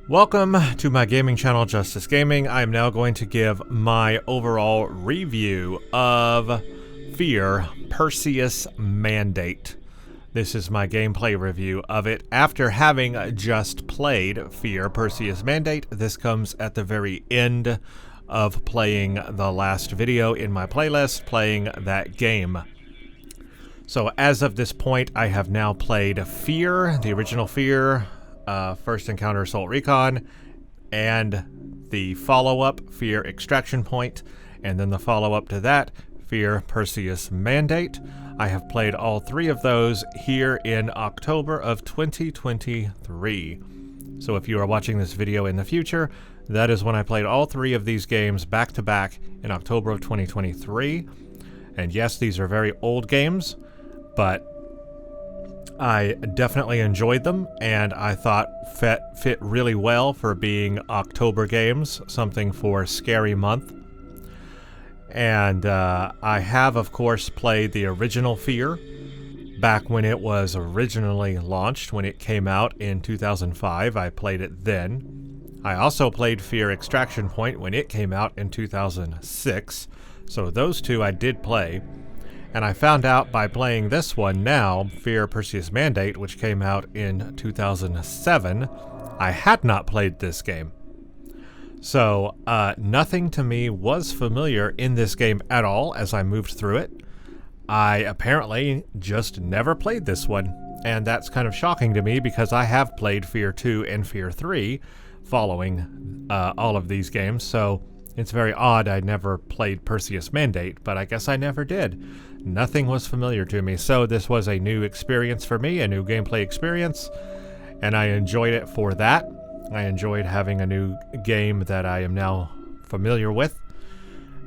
Welcome to my gaming channel, Justice Gaming. I am now going to give my overall review of F.E.A.R. Perseus Mandate. This is my gameplay review of it. After having just played F.E.A.R. Perseus Mandate, this comes at the very end of playing the last video in my playlist, playing that game. So as of this point, I have now played F.E.A.R., the original F.E.A.R., First Encounter Assault Recon, and the follow-up, F.E.A.R. Extraction Point, and then the follow-up to that, F.E.A.R. Perseus Mandate. I have played all three of those here in October of 2023. So if you are watching this video in the future, that is when I played all three of these games back-to-back in October of 2023. And yes, these are very old games, but I definitely enjoyed them, and I thought fit really well for being October games, something for Scary Month. And I have, of course, played the original F.E.A.R. back when it was originally launched, when it came out in 2005. I played it then. I also played F.E.A.R. Extraction Point when it came out in 2006. So those two I did play. And I found out by playing this one now, F.E.A.R. Perseus Mandate, which came out in 2007, I had not played this game. So nothing to me was familiar in this game at all as I moved through it. I apparently just never played this one, and that's kind of shocking to me because I have played F.E.A.R. 2 and F.E.A.R. 3 following all of these games, so it's very odd I never played Perseus Mandate, but I guess I never did. Nothing was familiar to me, so this was a new experience for me, a new gameplay experience, and I enjoyed it for that. I enjoyed having a new game that I am now familiar with,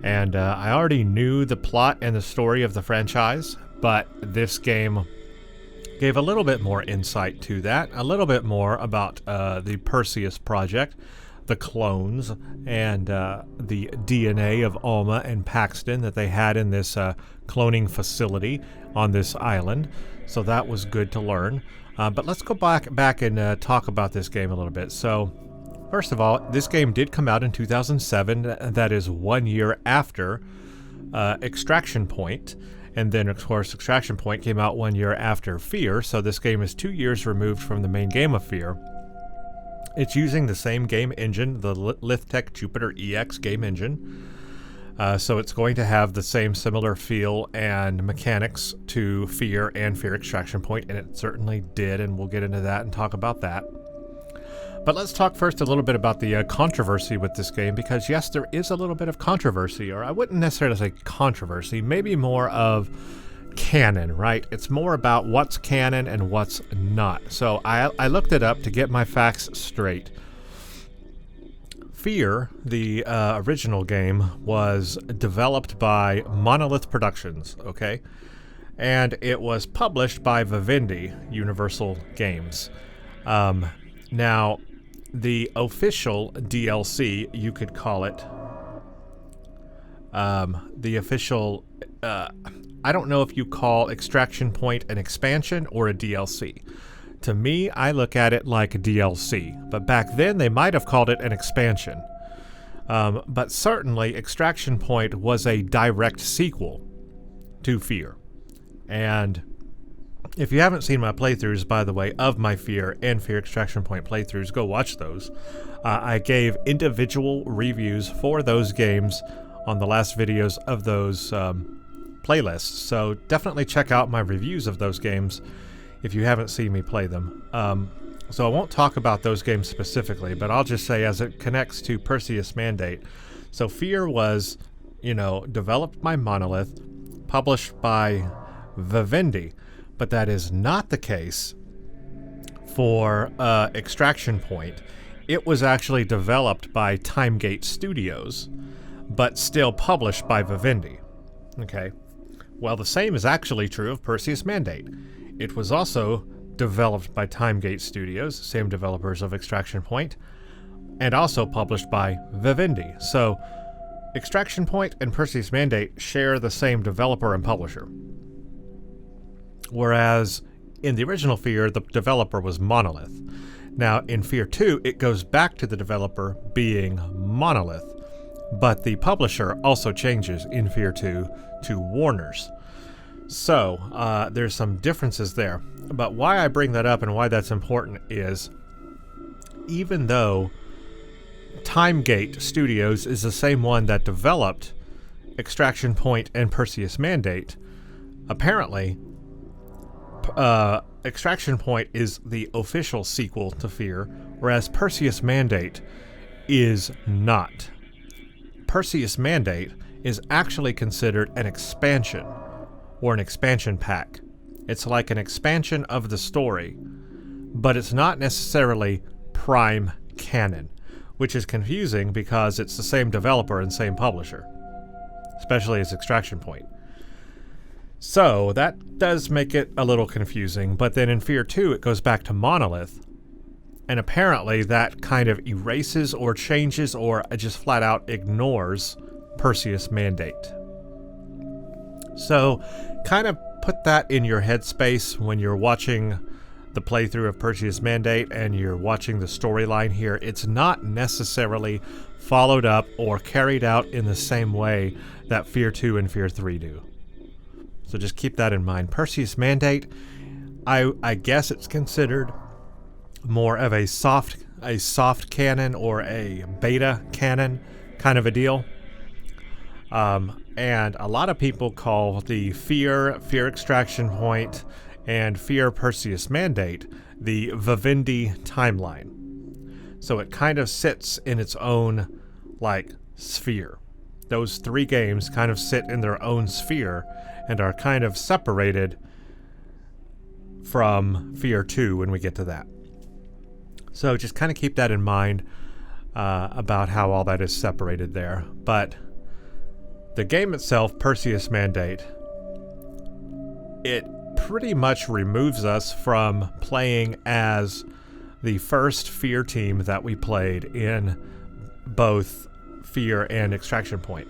and I already knew the plot and the story of the franchise, but this game gave a little bit more insight to that, a little bit more about the Perseus project, the clones, and the DNA of Alma and Paxton that they had in this cloning facility on this island. So that was good to learn. But let's go back and talk about this game a little bit. So, first of all, this game did come out in 2007. That is 1 year after Extraction Point. And then, of course, Extraction Point came out 1 year after F.E.A.R. So this game is 2 years removed from the main game of F.E.A.R. It's using the same game engine, the Lithtech Jupiter EX game engine. So it's going to have the same similar feel and mechanics to F.E.A.R. and F.E.A.R. Extraction Point, and it certainly did, and we'll get into that and talk about that. But let's talk first a little bit about the controversy with this game, because yes, there is a little bit of controversy, or I wouldn't necessarily say controversy, maybe more of canon, right? It's more about what's canon and what's not. So I looked it up to get my facts straight. F.E.A.R., the original game, was developed by Monolith Productions, okay? And it was published by Vivendi, Universal Games. Now, the official DLC, you could call it, the official, I don't know if you call Extraction Point an expansion or a DLC. To me, I look at it like a DLC, but back then they might have called it an expansion. But certainly, Extraction Point was a direct sequel to F.E.A.R. And if you haven't seen my playthroughs, by the way, of my F.E.A.R. and F.E.A.R. Extraction Point playthroughs, go watch those. I gave individual reviews for those games on the last videos of those playlists, so definitely check out my reviews of those games if you haven't seen me play them. So I won't talk about those games specifically, but I'll just say as it connects to Perseus Mandate. So F.E.A.R. was, developed by Monolith, published by Vivendi, but that is not the case for Extraction Point. It was actually developed by Timegate Studios, but still published by Vivendi. Okay. Well, the same is actually true of Perseus Mandate. It was also developed by Timegate Studios, same developers of Extraction Point, and also published by Vivendi. So, Extraction Point and Perseus Mandate share the same developer and publisher. Whereas, in the original F.E.A.R., the developer was Monolith. Now, in F.E.A.R 2, it goes back to the developer being Monolith, but the publisher also changes in F.E.A.R 2 to Warner's. So, there's some differences there. But why I bring that up and why that's important is, even though Timegate Studios is the same one that developed Extraction Point and Perseus Mandate, apparently Extraction Point is the official sequel to F.E.A.R, whereas Perseus Mandate is not. Perseus Mandate is actually considered an expansion, or an expansion pack. It's like an expansion of the story, but it's not necessarily prime canon, which is confusing because it's the same developer and same publisher, especially as Extraction Point. So that does make it a little confusing, but then in F.E.A.R 2 it goes back to Monolith, and apparently that kind of erases or changes or just flat out ignores Perseus Mandate. So kind of put that in your headspace when you're watching the playthrough of Perseus Mandate and you're watching the storyline here. It's not necessarily followed up or carried out in the same way that F.E.A.R 2 and F.E.A.R 3 do. So just keep that in mind. Perseus Mandate, I guess it's considered more of a soft canon or a beta canon kind of a deal. And a lot of people call the F.E.A.R Extraction Point and F.E.A.R Perseus Mandate the Vivendi timeline. So it kind of sits in its own, like, sphere. Those three games kind of sit in their own sphere and are kind of separated from F.E.A.R 2 when we get to that. So just kind of keep that in mind about how all that is separated there. But the game itself, Perseus Mandate, it pretty much removes us from playing as the first F.E.A.R team that we played in both F.E.A.R and Extraction Point.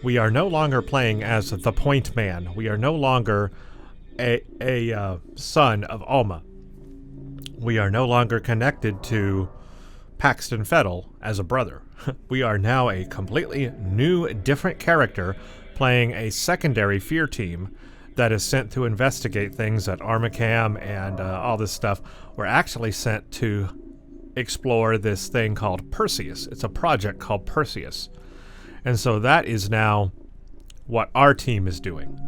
We are no longer playing as the Point Man. We are no longer a son of Alma. We are no longer connected to Paxton Fettel as a brother. We are now a completely new, different character playing a secondary F.E.A.R team that is sent to investigate things at Armacam and all this stuff. We're actually sent to explore this thing called Perseus. It's a project called Perseus. And so that is now what our team is doing.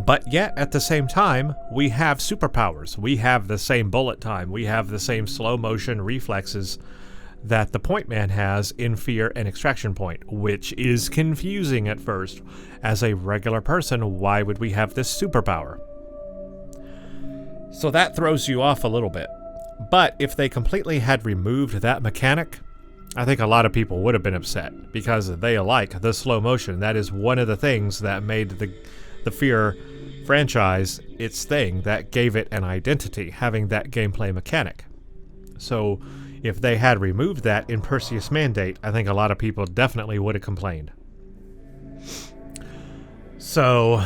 But yet, at the same time, we have superpowers. We have the same bullet time. We have the same slow motion reflexes that the Point Man has in F.E.A.R and Extraction Point, which is confusing at first. As a regular person, why would we have this superpower? So that throws you off a little bit. But if they completely had removed that mechanic, I think a lot of people would have been upset because they like the slow motion. That is one of the things that made the F.E.A.R franchise its thing, that gave it an identity, having that gameplay mechanic. So if they had removed that in Perseus Mandate, I think a lot of people definitely would have complained. So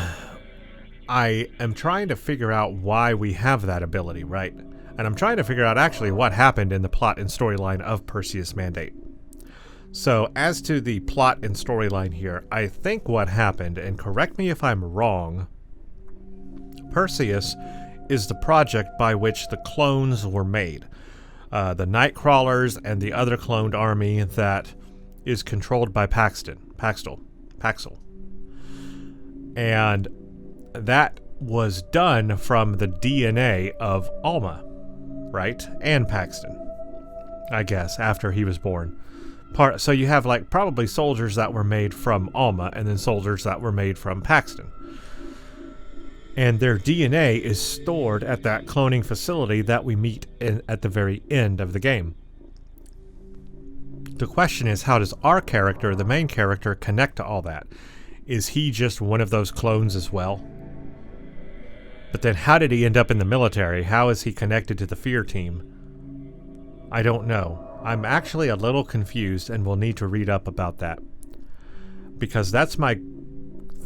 I am trying to figure out why we have that ability, right? And I'm trying to figure out actually what happened in the plot and storyline of Perseus Mandate. So as to the plot and storyline here, I think what happened, and correct me if I'm wrong, Perseus is the project by which the clones were made. The Nightcrawlers and the other cloned army that is controlled by Paxton. Paxel. And that was done from the DNA of Alma, right? And Paxton, I guess, after he was born. So you have like probably soldiers that were made from Alma and then soldiers that were made from Paxton. And their DNA is stored at that cloning facility that we meet at the very end of the game. The question is, how does our character, the main character, connect to all that? Is he just one of those clones as well? But then how did he end up in the military? How is he connected to the F.E.A.R team? I don't know. I'm actually a little confused and will need to read up about that. Because that's my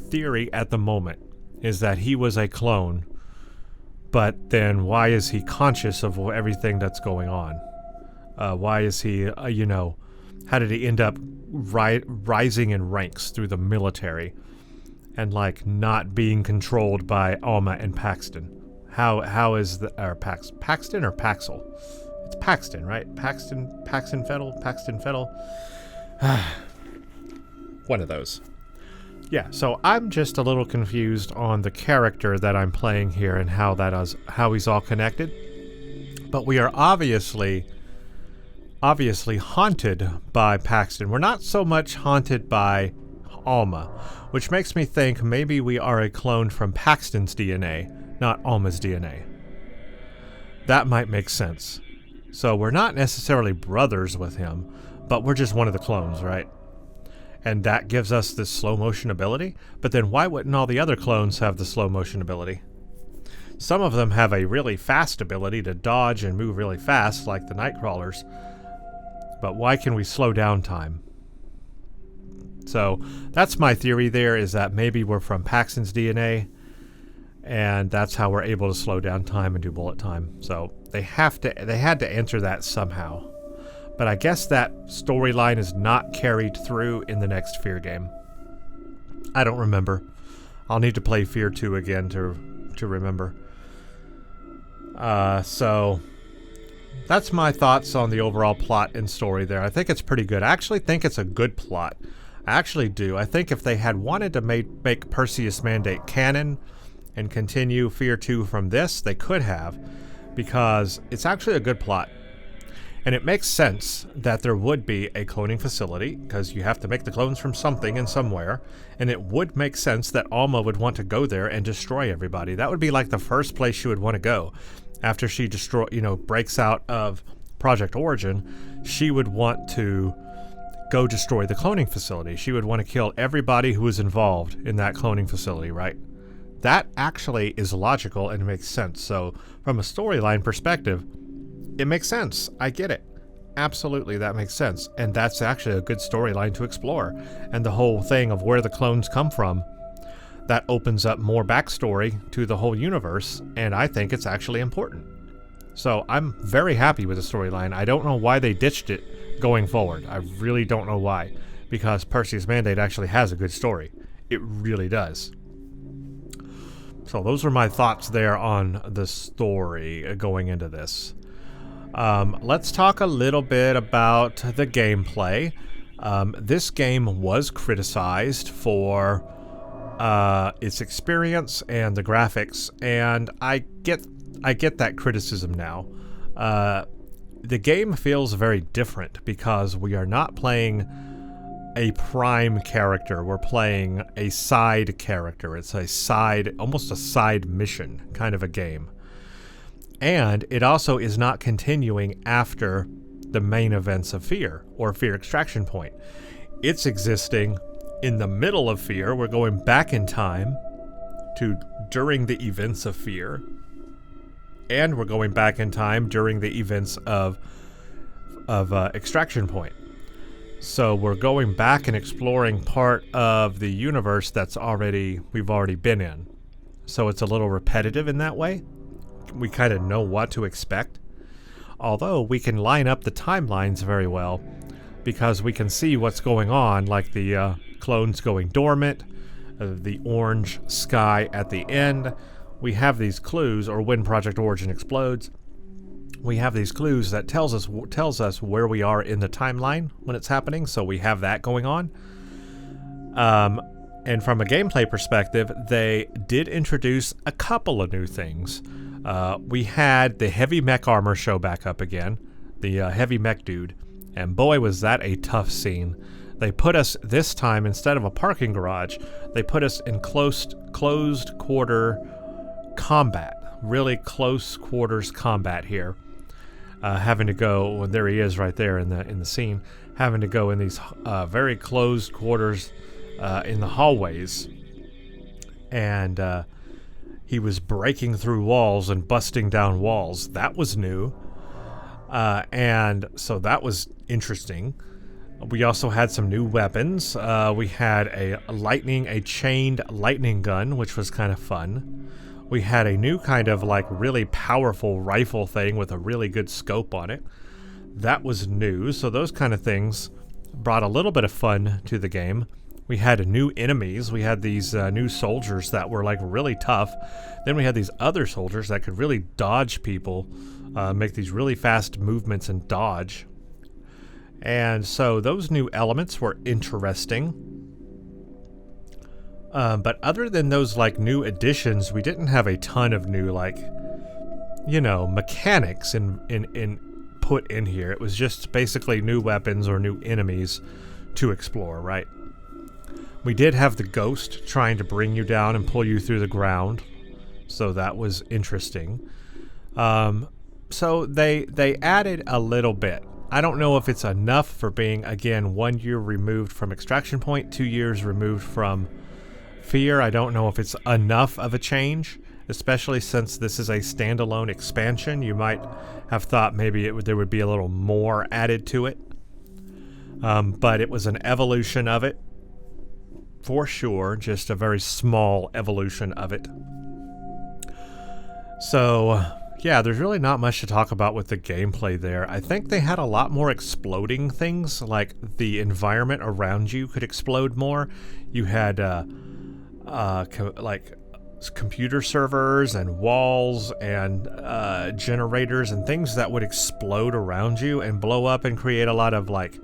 theory at the moment, is that he was a clone But then why is he conscious of everything that's going on? Why is he, how did he end up rising in ranks through the military and like not being controlled by Alma and Paxton? How is Paxton or Paxel? It's Paxton, right? Paxton Fettel. One of those. Yeah, so I'm just a little confused on the character that I'm playing here and how he's all connected. But we are obviously haunted by Paxton. We're not so much haunted by Alma, which makes me think maybe we are a clone from Paxton's DNA, not Alma's DNA. That might make sense. So we're not necessarily brothers with him, but we're just one of the clones, right? And that gives us this slow motion ability. But then why wouldn't all the other clones have the slow motion ability? Some of them have a really fast ability to dodge and move really fast, like the Nightcrawlers. But why can we slow down time? So that's my theory there, is that maybe we're from Paxton's DNA, and that's how we're able to slow down time and do bullet time. So they had to answer that somehow. But I guess that storyline is not carried through in the next F.E.A.R game. I don't remember. I'll need to play F.E.A.R 2 again to remember. So that's my thoughts on the overall plot and story there. I think it's pretty good. I actually think it's a good plot. I actually do. I think if they had wanted to make Perseus Mandate canon and continue F.E.A.R 2 from this, they could have, because it's actually a good plot. And it makes sense that there would be a cloning facility, because you have to make the clones from something and somewhere, and it would make sense that Alma would want to go there and destroy everybody. That would be like the first place she would want to go. After she breaks out of Project Origin, she would want to go destroy the cloning facility. She would want to kill everybody who was involved in that cloning facility, right? That actually is logical and makes sense. So from a storyline perspective, it makes sense. I get it. Absolutely, that makes sense. And that's actually a good storyline to explore. And the whole thing of where the clones come from, that opens up more backstory to the whole universe, and I think it's actually important. So I'm very happy with the storyline. I don't know why they ditched it going forward. I really don't know why. Because Perseus Mandate actually has a good story. It really does. So those are my thoughts there on the story going into this. Let's talk a little bit about the gameplay. This game was criticized for its experience and the graphics, and I get that criticism now. The game feels very different because we are not playing a prime character. We're playing a side character. It's almost a side mission kind of a game. And it also is not continuing after the main events of F.E.A.R or F.E.A.R Extraction Point. It's existing in the middle of F.E.A.R. We're going back in time to during the events of F.E.A.R. And we're going back in time during the events of Extraction Point. So we're going back and exploring part of the universe we've already been in. So it's a little repetitive in that way. We kind of know what to expect. Although we can line up the timelines very well because we can see what's going on, like the clones going dormant, the orange sky at the end. We have these clues, or when Project Origin explodes, we have these clues that tells us where we are in the timeline when it's happening, so we have that going on. And from a gameplay perspective, they did introduce a couple of new things. We had the heavy mech armor show back up again, the heavy mech dude, and boy was that a tough scene. They put us, this time, instead of a parking garage, they put us in closed quarter combat, really close quarters combat here. Having to go, well, there he is right there in the scene, having to go in these very closed quarters in the hallways, and he was breaking through walls and busting down walls. That was new, and so that was interesting. We also had some new weapons. We had a chained lightning gun, which was kind of fun. We had a new kind of like really powerful rifle thing with a really good scope on it. That was new, so those kind of things brought a little bit of fun to the game. We had new enemies. We had these new soldiers that were like really tough. Then we had these other soldiers that could really dodge people, make these really fast movements and dodge. And so those new elements were interesting. But other than those like new additions, we didn't have a ton of new like, you know, mechanics in put in here. It was just basically new weapons or new enemies to explore, right? We did have the ghost trying to bring you down and pull you through the ground, so that was interesting. So they added a little bit. I don't know if it's enough for being, again, 1 year removed from Extraction Point, 2 years removed from F.E.A.R. I don't know if it's enough of a change, especially since this is a standalone expansion. You might have thought maybe there would be a little more added to it. But it was an evolution of it, for sure, just a very small evolution of it. So, yeah, there's really not much to talk about with the gameplay there. I think they had a lot more exploding things, like the environment around you could explode more. You had, like computer servers and walls and generators and things that would explode around you and blow up and create a lot of like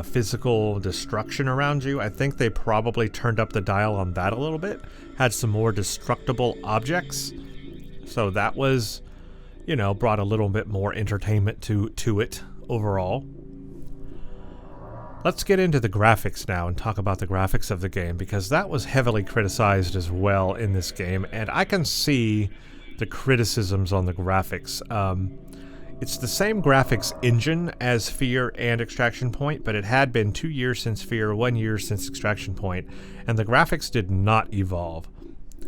physical destruction around you. I think they probably turned up the dial on that a little bit, had some more destructible objects, so that was, you know, brought a little bit more entertainment to it overall. Let's get into the graphics now and talk about the graphics of the game, because that was heavily criticized as well in this game, and I can see the criticisms on the graphics. It's the same graphics engine as F.E.A.R. and Extraction Point, but it had been 2 years since F.E.A.R., 1 year since Extraction Point, and the graphics did not evolve.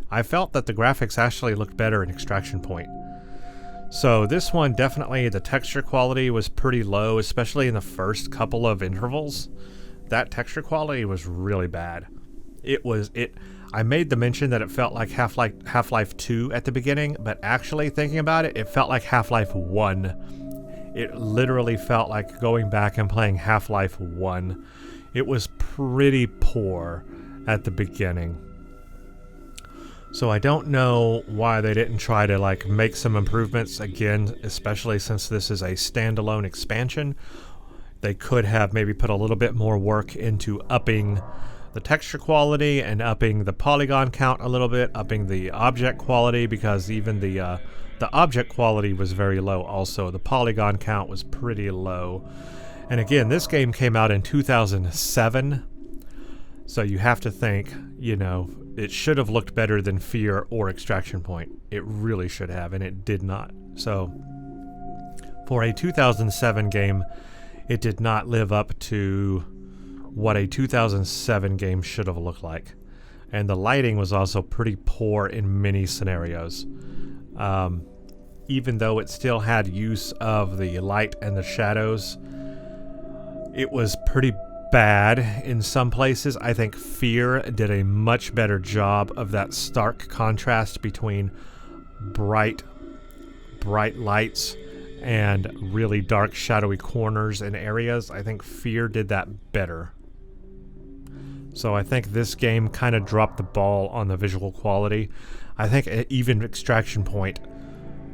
I felt that the graphics actually looked better in Extraction Point. So this one, definitely the texture quality was pretty low, especially in the first couple of intervals. That texture quality was really bad. I made the mention that it felt like Half-Life 2 at the beginning, but actually thinking about it, it felt like Half-Life 1. It literally felt like going back and playing Half-Life 1. It was pretty poor at the beginning. So I don't know why they didn't try to like make some improvements again, especially since this is a standalone expansion. They could have maybe put a little bit more work into upping the texture quality and upping the polygon count a little bit, upping the object quality, because even the object quality was very low also. The polygon count was pretty low. And again, this game came out in 2007, so you have to think, you know, it should have looked better than F.E.A.R. or Extraction Point. It really should have, and it did not. So for a 2007 game, it did not live up to what a 2007 game should have looked like. And the lighting was also pretty poor in many scenarios. Even though it still had use of the light and the shadows, it was pretty bad in some places. I think F.E.A.R. did a much better job of that stark contrast between bright lights and really dark shadowy corners and areas. I think F.E.A.R. did that better. So I think this game kind of dropped the ball on the visual quality. I think even Extraction Point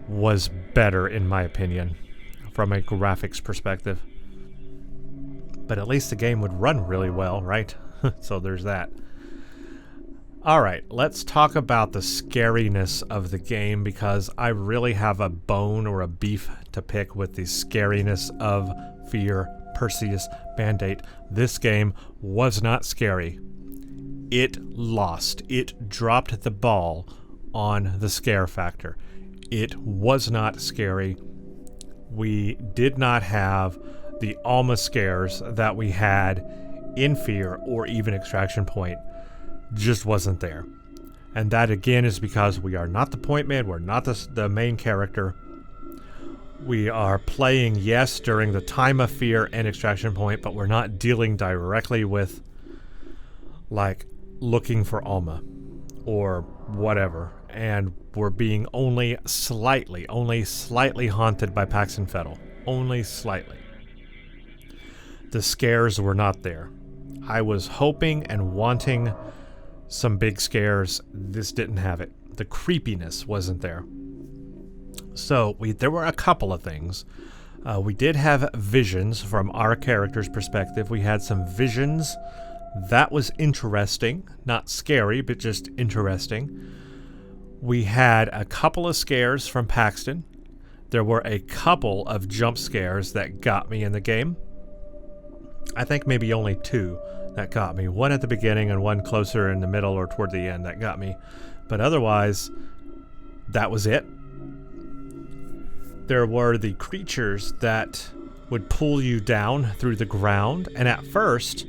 was better, in my opinion, from a graphics perspective. But at least the game would run really well, right? So there's that. Alright, let's talk about the scariness of the game, because I really have a bone or a beef to pick with the scariness of F.E.A.R. Perseus Mandate. This game was not scary. It lost. It dropped the ball on the scare factor. It was not scary. We did not have the Alma scares that we had in F.E.A.R. or even Extraction Point. Just wasn't there. And that again is because we are not the point man, we're not the main character. We are playing, yes, during the time of F.E.A.R. and Extraction Point, but we're not dealing directly with, like, looking for Alma or whatever, and were being only slightly haunted by Pax and Fettle. Only slightly. The scares were not there. I was hoping and wanting some big scares. This didn't have it. The creepiness wasn't there. So there were a couple of things. We did have visions from our character's perspective. We had some visions. That was interesting. Not scary, but just interesting. We had a couple of scares from Paxton. There were a couple of jump scares that got me in the game. I think maybe only two that got me. One at the beginning and one closer in the middle or toward the end that got me. But otherwise, that was it. There were the creatures that would pull you down through the ground. And at first,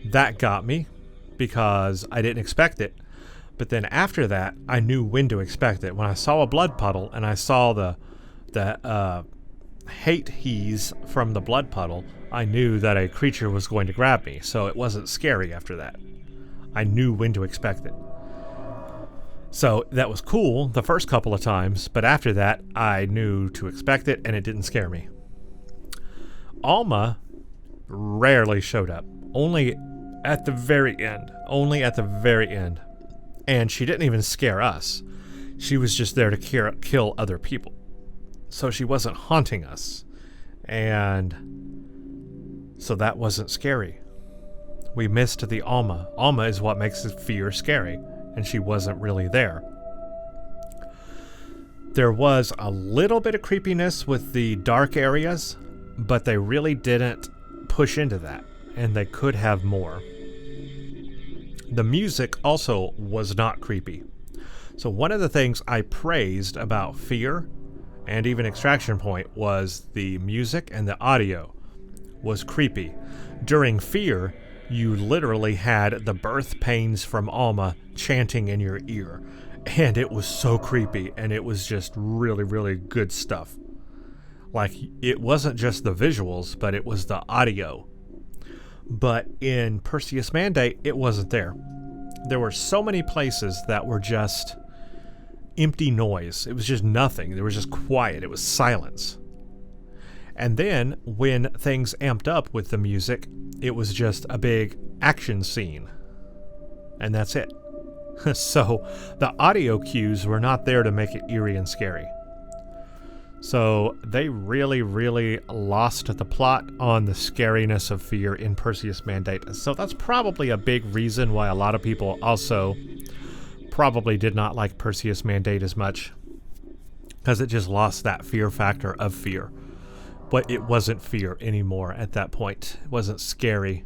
that got me because I didn't expect it. But then after that, I knew when to expect it. When I saw a blood puddle and I saw the hate he's from the blood puddle, I knew that a creature was going to grab me. So it wasn't scary after that. I knew when to expect it. So that was cool the first couple of times, but after that, I knew to expect it, and it didn't scare me. Alma rarely showed up. Only at the very end. Only at the very end. And she didn't even scare us. She was just there to kill other people. So she wasn't haunting us. And so that wasn't scary. We missed the Alma. Alma is what makes F.E.A.R scary. And she wasn't really there. There was a little bit of creepiness with the dark areas, but they really didn't push into that, and they could have more. The music also was not creepy. So one of the things I praised about F.E.A.R and even Extraction Point was the music and the audio was creepy. During F.E.A.R, you literally had the birth pains from Alma chanting in your ear. And it was so creepy, and it was just really, really good stuff. Like, it wasn't just the visuals, but it was the audio. But in Perseus Mandate, it wasn't there. There were so many places that were just empty noise. It was just nothing. There was just quiet. It was silence. And then, when things amped up with the music, it was just a big action scene. And that's it. So, the audio cues were not there to make it eerie and scary. So, they really, really lost the plot on the scariness of F.E.A.R in Perseus Mandate. So, that's probably a big reason why a lot of people also probably did not like Perseus Mandate as much. Because it just lost that fear factor of F.E.A.R. But it wasn't F.E.A.R anymore at that point. It wasn't scary.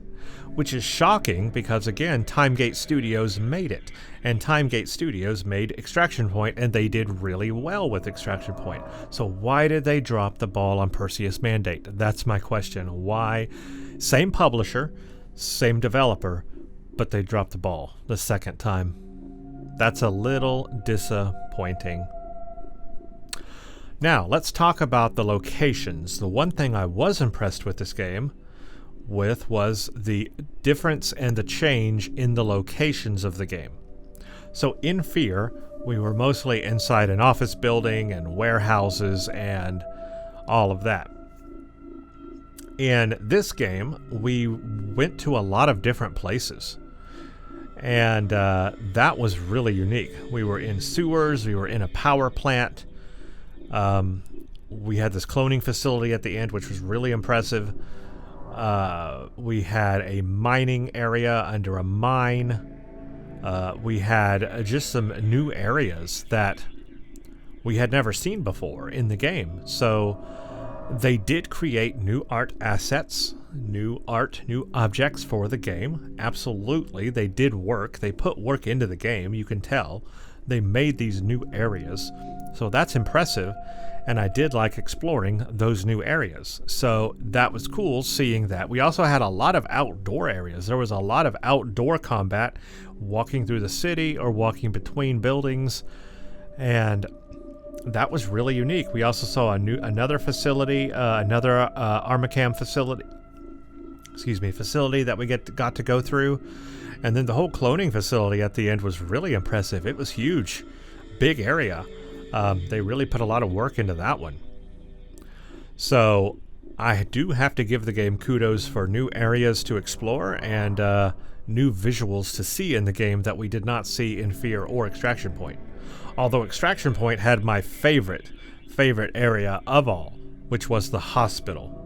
Which is shocking because, again, Timegate Studios made it. And Timegate Studios made Extraction Point, and they did really well with Extraction Point. So why did they drop the ball on Perseus Mandate? That's my question. Why? Same publisher, same developer, but they dropped the ball the second time. That's a little disappointing. Now, let's talk about the locations. The one thing I was impressed with this game was the difference and the change in the locations of the game. So in F.E.A.R, we were mostly inside an office building and warehouses and all of that. In this game, we went to a lot of different places. And that was really unique. We were in sewers, we were in a power plant. We had this cloning facility at the end, which was really impressive. We had a mining area under a mine. We had just some new areas that we had never seen before in the game. So they did create new art assets, new objects for the game. Absolutely, they did work. They put work into the game, you can tell. They made these new areas. So that's impressive, and I did like exploring those new areas. So that was cool seeing that. We also had a lot of outdoor areas. There was a lot of outdoor combat, walking through the city or walking between buildings, and that was really unique. We also saw another facility, another Armacam facility. facility that we got to go through. And then the whole cloning facility at the end was really impressive. It was huge, big area. They really put a lot of work into that one. So I do have to give the game kudos for new areas to explore and new visuals to see in the game that we did not see in F.E.A.R or Extraction Point. Although Extraction Point had my favorite area of all, which was the hospital.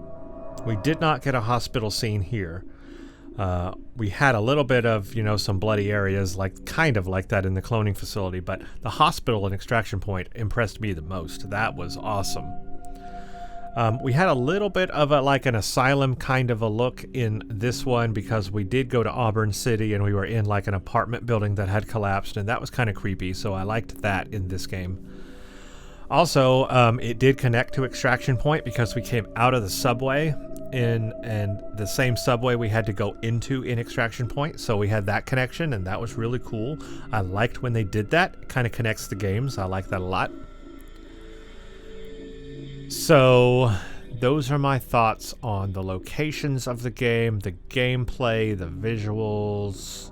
We did not get a hospital scene here. We had a little bit of, some bloody areas, kind of like that in the cloning facility, but the hospital and Extraction Point impressed me the most. That was awesome. We had a little bit of an asylum kind of a look in this one because we did go to Auburn City and we were in an apartment building that had collapsed, and that was kind of creepy, so I liked that in this game. Also, it did connect to Extraction Point because we came out of the subway and the same subway we had to go into in Extraction Point, so we had that connection, and that was really cool. I liked when they did that. It kind of connects the games. I like that a lot. So those are my thoughts on the locations of the game, the gameplay, the visuals.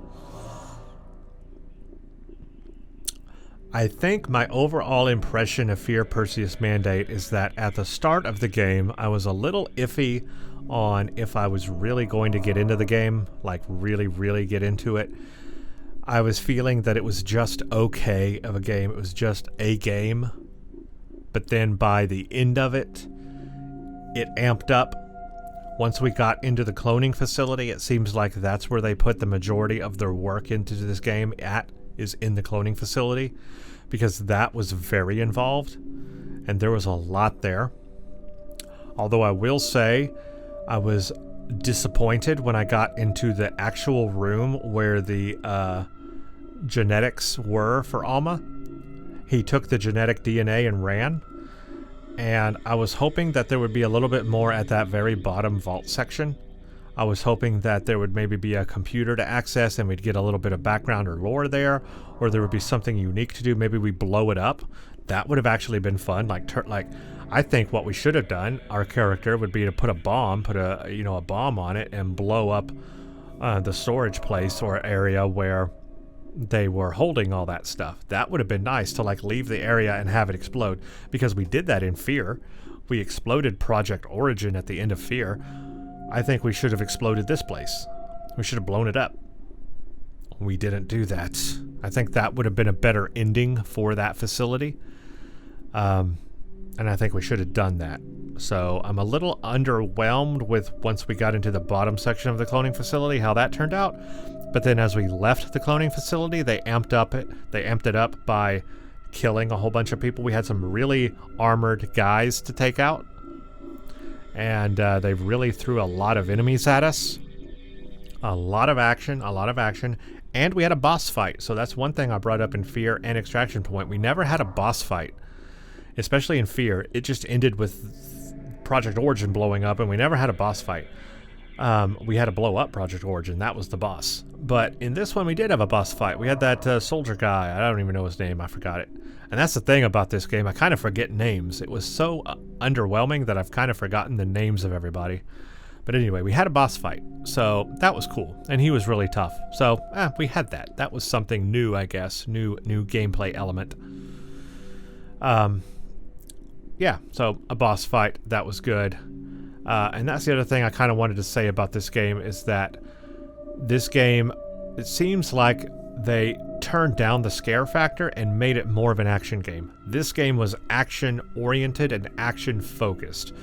I think my overall impression of F.E.A.R Perseus Mandate is that at the start of the game, I was a little iffy on if I was really going to get into the game, really get into it. I was feeling that it was just okay of a game. It was just a game. But then by the end of it, it amped up. Once we got into the cloning facility, it seems like that's where they put the majority of their work into this game is in the cloning facility, because that was very involved and there was a lot there. Although I will say I was disappointed when I got into the actual room where the genetics were for Alma. He took the genetic DNA and ran, and I was hoping that there would be a little bit more at that very bottom vault section. I was hoping that there would maybe be a computer to access and we'd get a little bit of background or lore there, or there would be something unique to do. Maybe we blow it up. That would have actually been fun. I think what we should have done, our character, would be to put a bomb on it and blow up the storage place or area where they were holding all that stuff. That would have been nice to leave the area and have it explode, because we did that in F.E.A.R. We exploded Project Origin at the end of F.E.A.R. I think we should have exploded this place. We should have blown it up. We didn't do that. I think that would have been a better ending for that facility. And I think we should have done that. So I'm a little underwhelmed with, once we got into the bottom section of the cloning facility, how that turned out. But then as we left the cloning facility, they amped it up by killing a whole bunch of people. We had some really armored guys to take out, and they really threw a lot of enemies at us. A lot of action, and we had a boss fight. So that's one thing I brought up in F.E.A.R and Extraction Point. We never had a boss fight, especially in F.E.A.R. It just ended with Project Origin blowing up, and we never had a boss fight. We had to blow up Project Origin. That was the boss. But in this one, we did have a boss fight. We had that soldier guy. I don't even know his name. I forgot it. And that's the thing about this game. I kind of forget names. It was so underwhelming that I've kind of forgotten the names of everybody. But anyway, we had a boss fight. So that was cool. And he was really tough. So we had that. That was something new, I guess. New gameplay element. Yeah, so a boss fight. That was good. And that's the other thing I kind of wanted to say about this game, is that this game, it seems like they turned down the scare factor and made it more of an action game. This game was action-oriented and action-focused.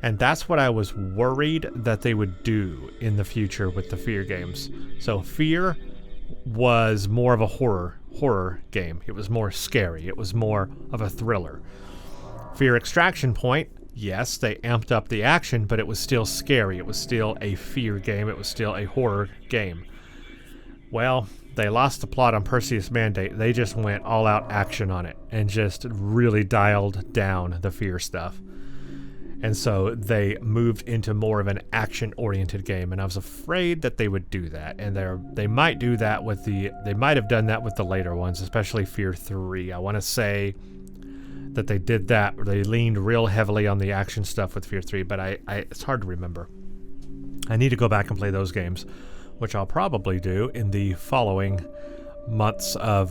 And that's what I was worried that they would do in the future with the F.E.A.R games. So F.E.A.R was more of a horror game. It was more scary. It was more of a thriller. F.E.A.R Extraction Point, yes, they amped up the action, but it was still scary. It was still a F.E.A.R game. It was still a horror game. Well, they lost the plot on Perseus Mandate. They just went all-out action on it and just really dialed down the F.E.A.R stuff. And so they moved into more of an action-oriented game, and I was afraid that they would do that. And they might do that with they might have done that with the later ones, especially F.E.A.R 3. I want to say that they did that. They leaned real heavily on the action stuff with F.E.A.R 3, but it's hard to remember. I need to go back and play those games, which I'll probably do in the following months of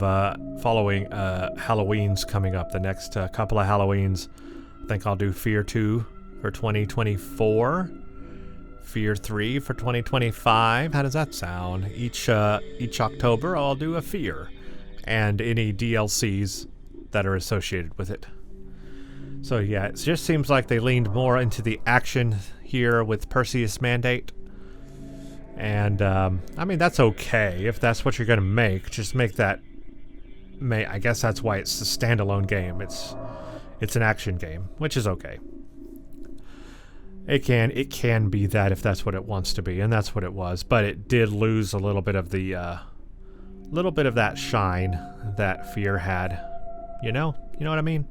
following Halloweens coming up. The next couple of Halloweens, I think I'll do F.E.A.R 2 for 2024, F.E.A.R 3 for 2025. How does that sound? Each October I'll do a F.E.A.R and any DLCs that are associated with it. So yeah, it just seems like they leaned more into the action here with Perseus Mandate. And, I mean, that's okay if that's what you're going to make. Just make that... I guess that's why it's a standalone game. It's an action game, which is okay. It can be that if that's what it wants to be, and that's what it was. But it did lose a little bit of the, little bit of that shine that F.E.A.R had. You know what I mean?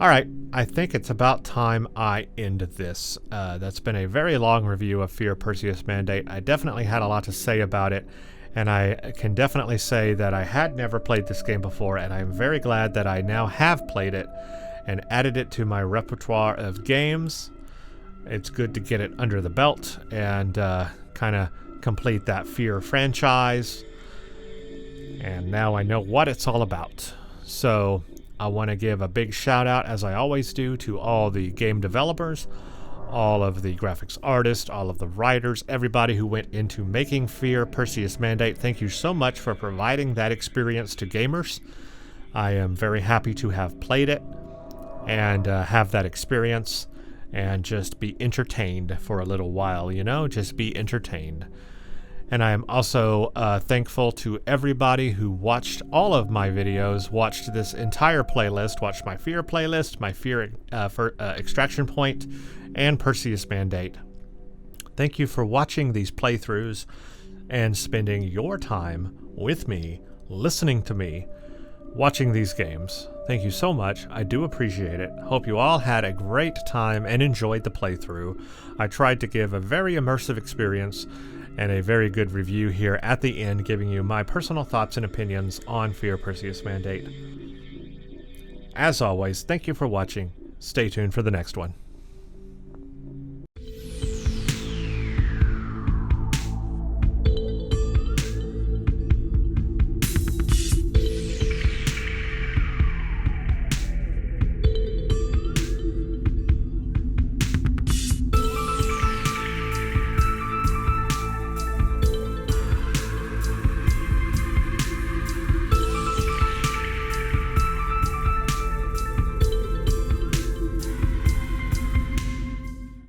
Alright, I think it's about time I end this. That's been a very long review of F.E.A.R Perseus Mandate. I definitely had a lot to say about it, and I can definitely say that I had never played this game before, and I'm very glad that I now have played it and added it to my repertoire of games. It's good to get it under the belt and kind of complete that F.E.A.R franchise. And now I know what it's all about. So I want to give a big shout out, as I always do, to all the game developers, all of the graphics artists, all of the writers, everybody who went into making F.E.A.R Perseus Mandate. Thank you so much for providing that experience to gamers. I am very happy to have played it and have that experience and just be entertained for a little while, just be entertained. And I am also thankful to everybody who watched all of my videos, watched this entire playlist, watched my F.E.A.R playlist, my F.E.A.R Extraction Point, and Perseus Mandate. Thank you for watching these playthroughs and spending your time with me, listening to me, watching these games. Thank you so much. I do appreciate it. Hope you all had a great time and enjoyed the playthrough. I tried to give a very immersive experience and a very good review here at the end, giving you my personal thoughts and opinions on F.E.A.R Perseus Mandate. As always, thank you for watching. Stay tuned for the next one.